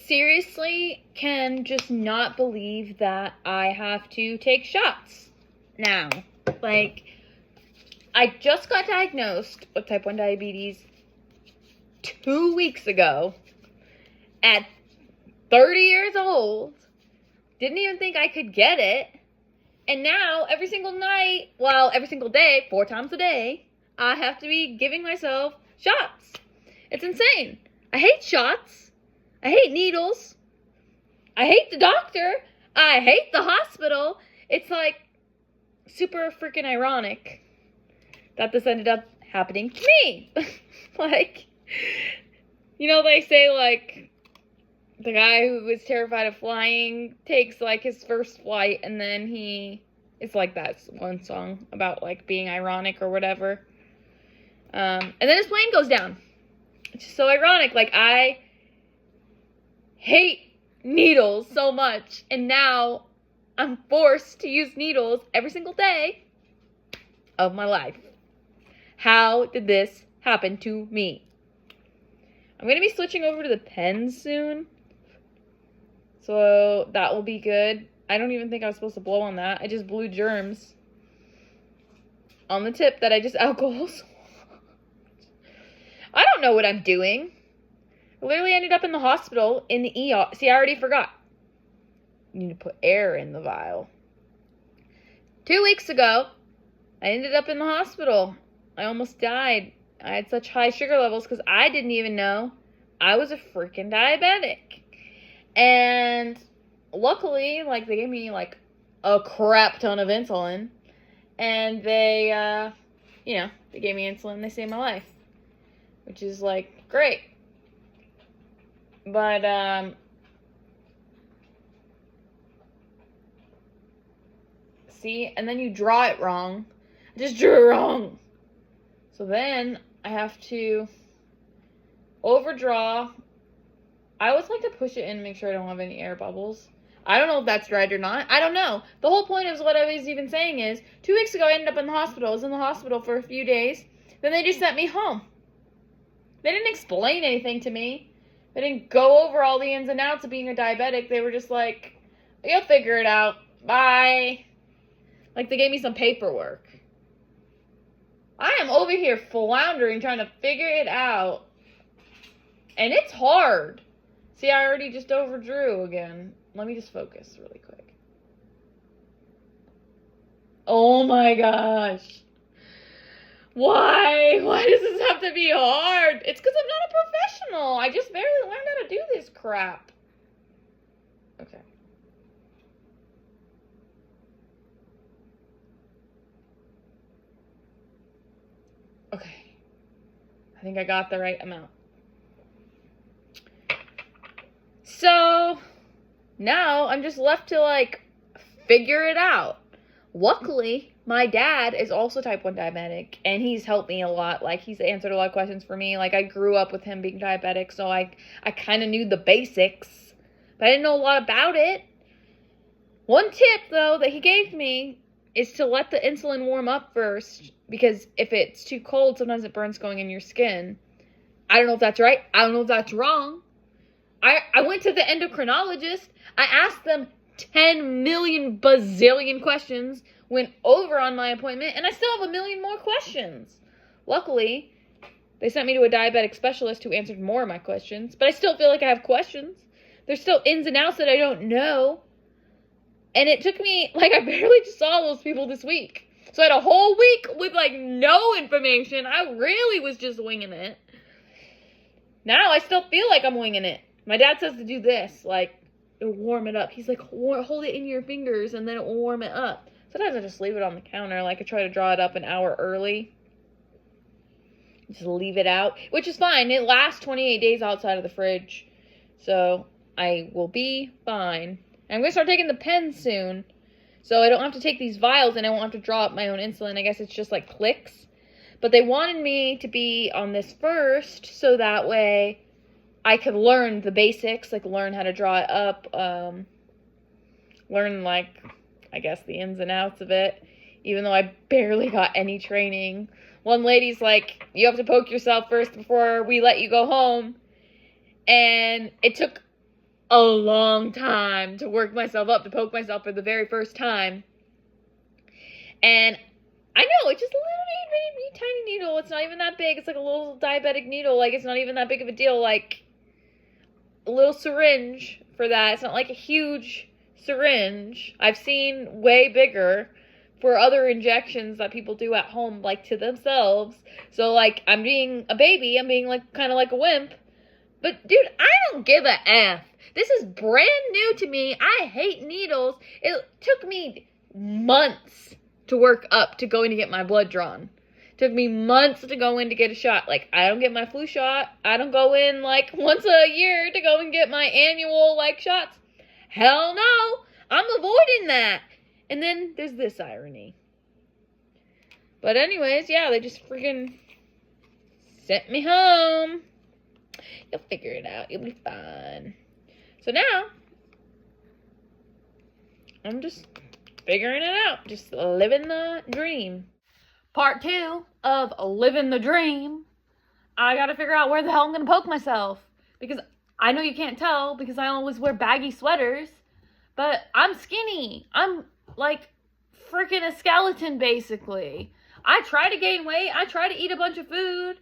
seriously can just not believe that I have to take shots now. Like, I just got diagnosed with type 1 diabetes 2 weeks ago at 30 years old. Didn't even think I could get it. And now, every single night, well, every single day, 4 times a day, I have to be giving myself shots. It's insane. I hate shots. I hate needles. I hate the doctor. I hate the hospital. It's like super freaking ironic that this ended up happening to me. Like, you know, they say, like, the guy who was terrified of flying takes, like, his first flight, and then it's like that one song about, like, being ironic or whatever. And then his plane goes down. It's just so ironic. Like, I hate needles so much, and now I'm forced to use needles every single day of my life. How did this happen to me? I'm going to be switching over to the pens soon, so that will be good. I don't even think I was supposed to blow on that. I just blew germs on the tip that I just alcohol swallowed. I don't know what I'm doing. I literally ended up in the hospital in the ER. See, I already forgot. You need to put air in the vial. 2 weeks ago, I ended up in the hospital. I almost died. I had such high sugar levels because I didn't even know I was a freaking diabetic. And luckily, like, they gave me, like, a crap ton of insulin. And they, they gave me insulin. They saved my life. Which is, like, great. But, see, and then you draw it wrong. I just drew it wrong. So then I have to overdraw. I always like to push it in and make sure I don't have any air bubbles. I don't know if that's right or not. I don't know. The whole point of what I was even saying is, 2 weeks ago I ended up in the hospital. I was in the hospital for a few days. Then they just sent me home. They didn't explain anything to me. They didn't go over all the ins and outs of being a diabetic. They were just like, you'll figure it out. Bye. Like, they gave me some paperwork. I am over here floundering, trying to figure it out. And it's hard. See, I already just overdrew again. Let me just focus really quick. Oh my gosh. Why? Why does this have to be hard? It's because I'm not a professional. I just barely learned how to do this crap. Okay. Okay. I think I got the right amount. So, now I'm just left to, like, figure it out. Luckily, my dad is also type 1 diabetic, and he's helped me a lot. Like, he's answered a lot of questions for me. Like, I grew up with him being diabetic, so I kind of knew the basics, but I didn't know a lot about it. One tip, though, that he gave me is to let the insulin warm up first, because if it's too cold, sometimes it burns going in your skin. I don't know if that's right. I don't know if that's wrong. I went to the endocrinologist. I asked them 10 million bazillion questions, went over on my appointment, and I still have a million more questions. Luckily, they sent me to a diabetic specialist who answered more of my questions, but I still feel like I have questions. There's still ins and outs that I don't know. And it took me, like, I barely just saw those people this week. So I had a whole week with, like, no information. I really was just winging it. Now I still feel like I'm winging it. My dad says to do this, like, it'll warm it up. He's like, hold it in your fingers and then it will warm it up. Sometimes I just leave it on the counter. Like, I try to draw it up an hour early. Just leave it out, which is fine. It lasts 28 days outside of the fridge. So I will be fine. And I'm going to start taking the pens soon. So I don't have to take these vials and I won't have to draw up my own insulin. I guess it's just like clicks. But they wanted me to be on this first so that way I could learn the basics, like learn how to draw it up, learn, like, I guess the ins and outs of it, even though I barely got any training. One lady's like, you have to poke yourself first before we let you go home. And it took a long time to work myself up, to poke myself for the very first time. And I know, it's just a little tiny needle. It's not even that big. It's like a little diabetic needle. Like, it's not even that big of a deal. Like, a little syringe for that. It's not like a huge syringe. I've seen way bigger for other injections that people do at home, like, to themselves. So, like, I'm being a baby. I'm being, like, kind of like a wimp. But, dude, I don't give a F. This is brand new to me. I hate needles. It took me months to work up to going to get my blood drawn. It took me months to go in to get a shot. Like, I don't get my flu shot. I don't go in, like, once a year to go and get my annual, like, shots. Hell no. I'm avoiding that. And then there's this irony. But anyways, yeah, they just freaking sent me home. You'll figure it out. You'll be fine. So now, I'm just figuring it out. Just living the dream. Part 2 of living the dream. I gotta figure out where the hell I'm gonna poke myself. Because I know you can't tell because I always wear baggy sweaters. But I'm skinny. I'm like freaking a skeleton, basically. I try to gain weight. I try to eat a bunch of food.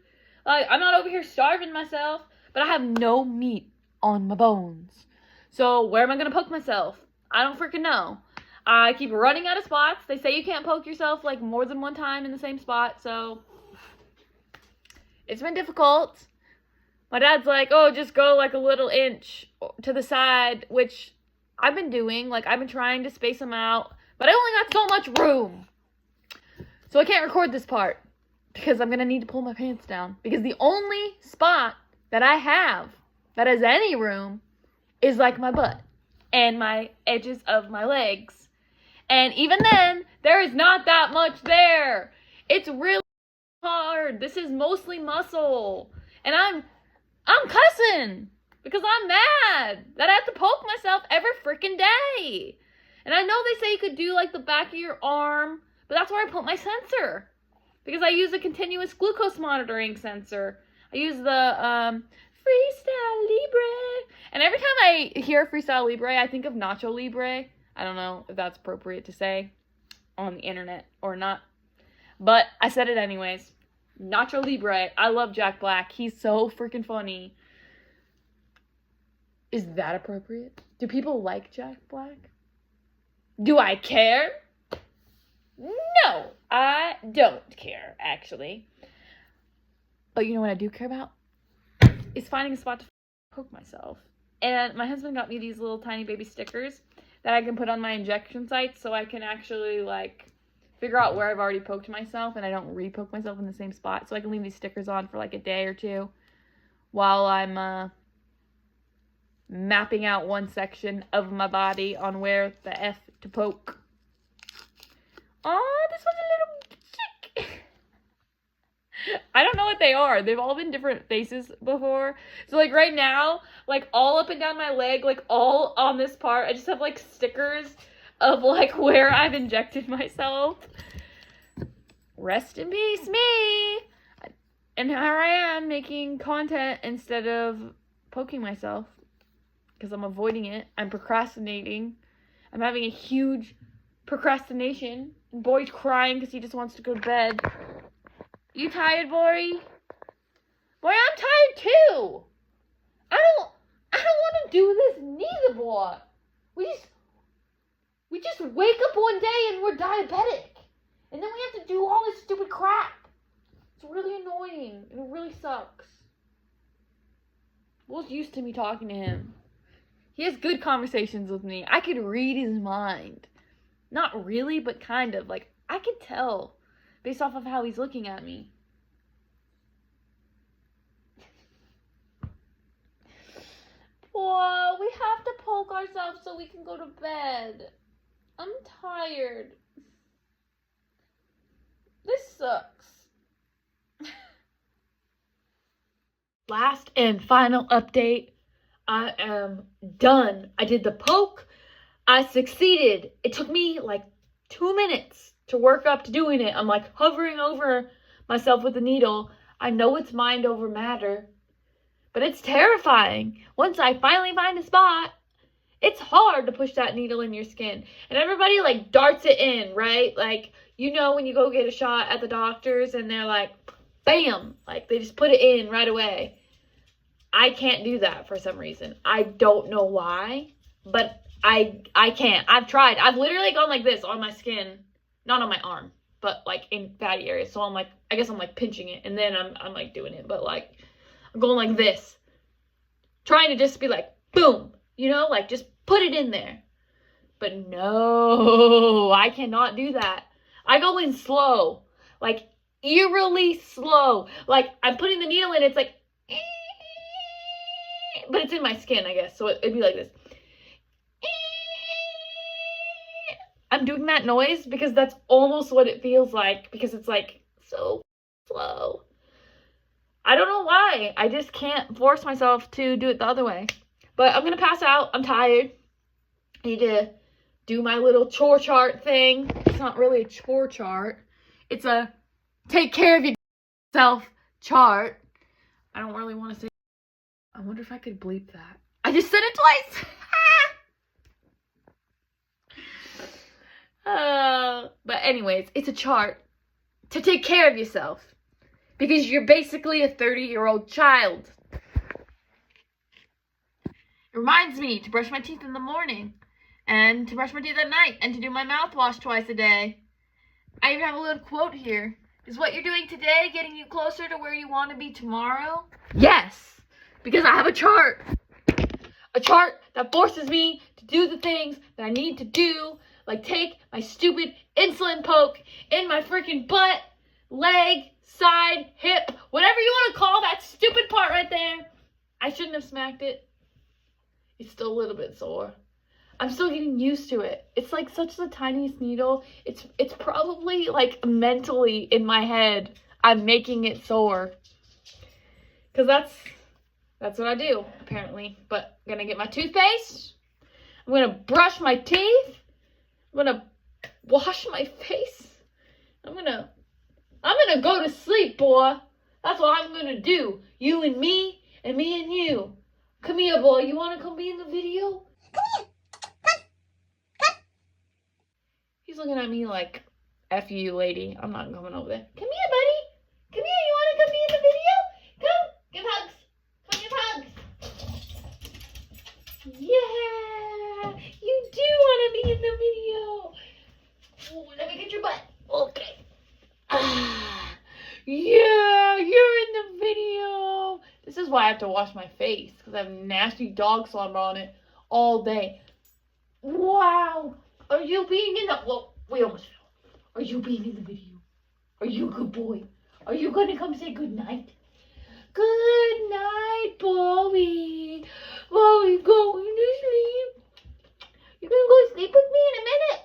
Like, I'm not over here starving myself. But I have no meat on my bones. So where am I going to poke myself? I don't freaking know. I keep running out of spots. They say you can't poke yourself like more than one time in the same spot. So it's been difficult. My dad's like, oh, just go like a little inch to the side, which I've been doing. Like, I've been trying to space them out. But I only got so much room. So I can't record this part. Because I'm going to need to pull my pants down. Because the only spot that I have that has any room is like my butt and my edges of my legs. And even then, there is not that much there. It's really hard. This is mostly muscle. And I'm cussing because I'm mad that I have to poke myself every freaking day. And I know they say you could do like the back of your arm, but that's where I put my sensor. Because I use a continuous glucose monitoring sensor. I use the Freestyle Libre. And every time I hear Freestyle Libre, I think of Nacho Libre. I don't know if that's appropriate to say on the internet or not. But I said it anyways. Nacho Libre. I love Jack Black. He's so freaking funny. Is that appropriate? Do people like Jack Black? Do I care? No, I don't care, actually. But you know what I do care about? Is finding a spot to poke myself. And my husband got me these little tiny baby stickers that I can put on my injection sites so I can actually, like, figure out where I've already poked myself and I don't re-poke myself in the same spot. So I can leave these stickers on for, like, a day or two while I'm mapping out one section of my body on where the F to poke. Oh, this one's a little chick. I don't know what they are. They've all been different faces before. So, like, right now, like, all up and down my leg, like, all on this part, I just have, like, stickers of, like, where I've injected myself. Rest in peace, me. And here I am making content instead of poking myself. Because I'm avoiding it. I'm procrastinating. I'm having a huge procrastination. And Boy's crying because he just wants to go to bed. You tired, Boy? Boy, I'm tired too. I don't want to do this neither, boy. We just wake up one day and we're diabetic. And then we have to do all this stupid crap. It's really annoying. It really sucks. Will's used to me talking to him. He has good conversations with me. I could read his mind. Not really, but kind of. Like, I could tell based off of how he's looking at me. Whoa, we have to poke ourselves so we can go to bed. I'm tired. This sucks. Last and final update. I am done. I did the poke. I succeeded. It took me like 2 minutes to work up to doing it. I'm like hovering over myself with the needle. I know it's mind over matter, but it's terrifying. Once I finally find a spot, it's hard to push that needle in your skin. And everybody, like, darts it in, right? Like, you know when you go get a shot at the doctors and they're like, bam! Like, they just put it in right away. I can't do that for some reason. I don't know why, but I can't. I've tried. I've literally gone like this on my skin. Not on my arm, but, like, in fatty areas. So I'm, like, I guess I'm, like, pinching it. And then I'm like, doing it. But, like, I'm going like this. Trying to just be like, boom. You know? Like, just put it in there. But no, I cannot do that. I go in slow. Like, eerily slow. Like, I'm putting the needle in. It's like, but it's in my skin, I guess. So it'd be like this. I'm doing that noise because that's almost what it feels like, because it's like so slow. I don't know why. I just can't force myself to do it the other way. But I'm going to pass out. I'm tired. I need to do my little chore chart thing. It's not really a chore chart. It's a take care of yourself chart. I don't really want to say. I wonder if I could bleep that. I just said it twice. But anyways, it's a chart to take care of yourself, because you're basically a 30-year-old child. It reminds me to brush my teeth in the morning, and to brush my teeth at night, and to do my mouthwash twice a day. I even have a little quote here. Is what you're doing today getting you closer to where you want to be tomorrow? Yes, because I have a chart. A chart that forces me to do the things that I need to do, like take my stupid insulin poke in my freaking butt, leg, side, hip, whatever you want to call that stupid part right there. I shouldn't have smacked it. It's still a little bit sore. I'm still getting used to it. It's like such the tiniest needle. It's probably like mentally in my head I'm making it sore. Because that's what I do, apparently. But I'm gonna get my toothpaste. I'm gonna brush my teeth. I'm gonna wash my face. I'm gonna go to sleep, boy. That's what I'm gonna do. You and me and you. Come here, boy. You wanna come be in the video? Come here. Come. He's looking at me like, F you, lady. I'm not coming over there. Come here, buddy. Come here. You wanna come be in the video? Come. Give hugs. Come give hugs. Yeah. You do wanna be in the video. Ooh, let me get your butt. Okay. Yeah, you're in the video. This is why I have to wash my face, because I have nasty dog slobber on it all day. Wow. Are you being in the... Well, we almost fell. Are you being in the video? Are you a good boy? Are you going to come say good night? Good night, Bobby. Bobby, going to sleep. You're going to go to sleep with me in a minute?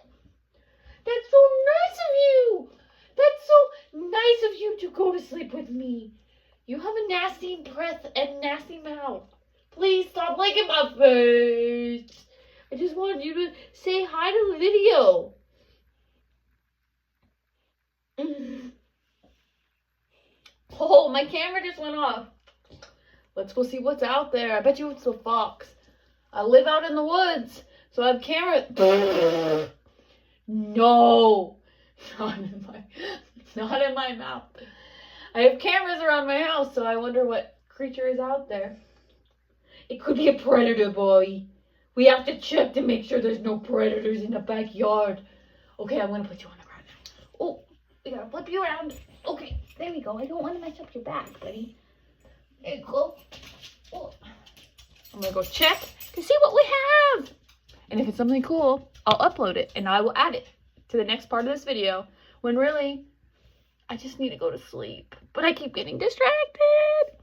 That's so nice of you. That's so nice of you to go to sleep with me. You have a nasty breath and nasty mouth. Please stop licking my face. I just wanted you to say hi to the video. Oh, my camera just went off. Let's go see what's out there. I bet you it's a fox. I live out in the woods, so I have camera. No, not in my mouth. I have cameras around my house, so I wonder what creature is out there. It could be a predator, boy. We have to check to make sure there's no predators in the backyard. Okay, I'm gonna put you on the ground now. Oh, we gotta flip you around. Okay, there we go. I don't want to mess up your back, buddy. There you go. Oh. I'm gonna go check to see what we have. And if it's something cool, I'll upload it and I will add it to the next part of this video, when really I just need to go to sleep. But I keep getting distracted.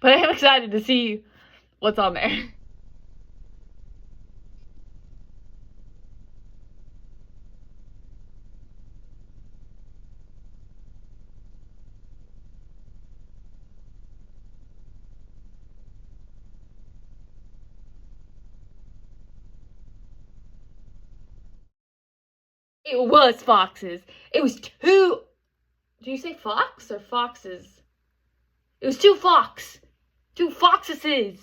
But I am excited to see what's on there. It was foxes. It was two. Do you say fox or foxes? It was two fox. Two foxes. It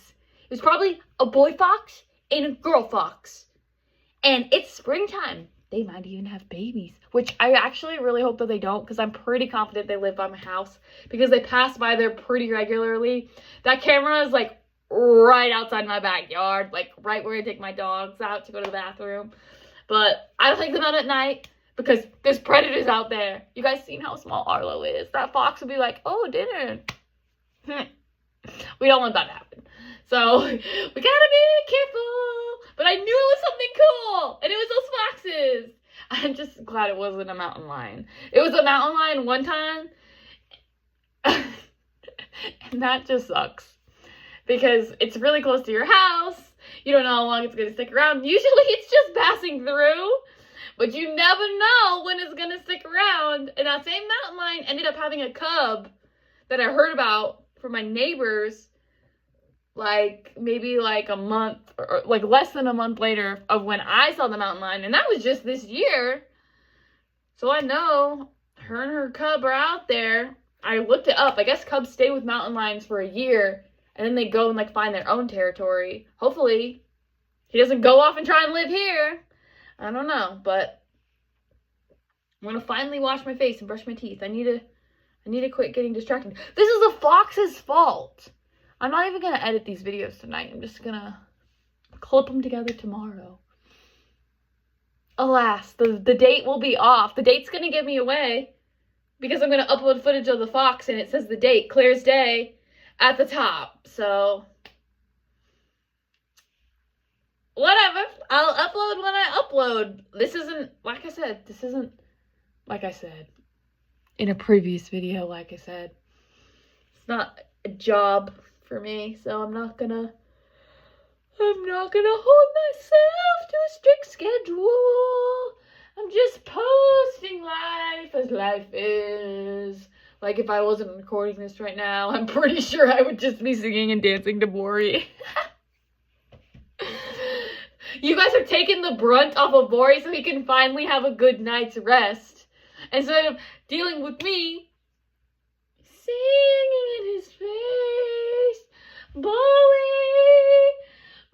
was probably a boy fox and a girl fox. And it's springtime. They might even have babies, which I actually really hope that they don't, because I'm pretty confident they live by my house because they pass by there pretty regularly. That camera is like right outside my backyard, like right where I take my dogs out to go to the bathroom. But I don't take them out at night because there's predators out there. You guys seen how small Arlo is? That fox would be like, oh, dinner. We don't want that to happen. So we gotta be careful. But I knew it was something cool, and it was those foxes. I'm just glad it wasn't a mountain lion. It was a mountain lion one time, and that just sucks because it's really close to your house. You don't know how long it's gonna stick around. Usually it's just passing through, but you never know when it's gonna stick around. And that same mountain lion ended up having a cub that I heard about from my neighbors, like maybe like a month or like less than a month later of when I saw the mountain lion, and that was just this year. So I know her and her cub are out there. I looked it up. I guess cubs stay with mountain lions for a year, and then they go and like find their own territory. Hopefully he doesn't go off and try and live here. I don't know, but I'm gonna finally wash my face and brush my teeth. I need to quit getting distracted. This is the fox's fault. I'm not even going to edit these videos tonight. I'm just going to clip them together tomorrow. Alas, the date will be off. The date's going to give me away because I'm going to upload footage of the fox and it says the date, clear as day, at the top. So, whatever. I'll upload when I upload. This isn't, like I said, in a previous video, like I said, it's not a job for me, so I'm not gonna hold myself to a strict schedule. I'm just posting life as life is. Like, if I wasn't recording this right now, I'm pretty sure I would just be singing and dancing to Bori. You guys are taking the brunt off of Bori so he can finally have a good night's rest, instead of dealing with me singing in his face. Bowie,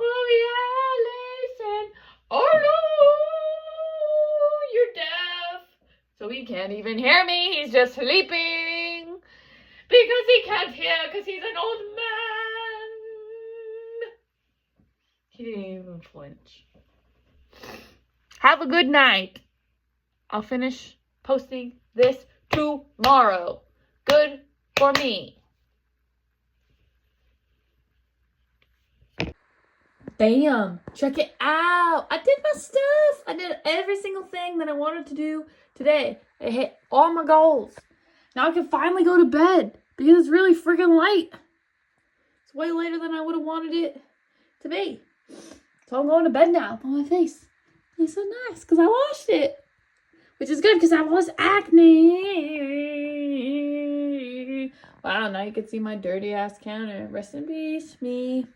Alice, and oh no, you're deaf. So he can't even hear me. He's just sleeping because he can't hear because he's an old man. He didn't even flinch. Have a good night. I'll finish posting this tomorrow. Good for me. Bam! Check it out! I did my stuff! I did every single thing that I wanted to do today. I hit all my goals. Now I can finally go to bed because it's really freaking late. It's way later than I would have wanted it to be. So I'm going to bed now on my face. It's so nice because I washed it. Which is good because I was acne. Wow, now you can see my dirty ass counter. Rest in peace, me.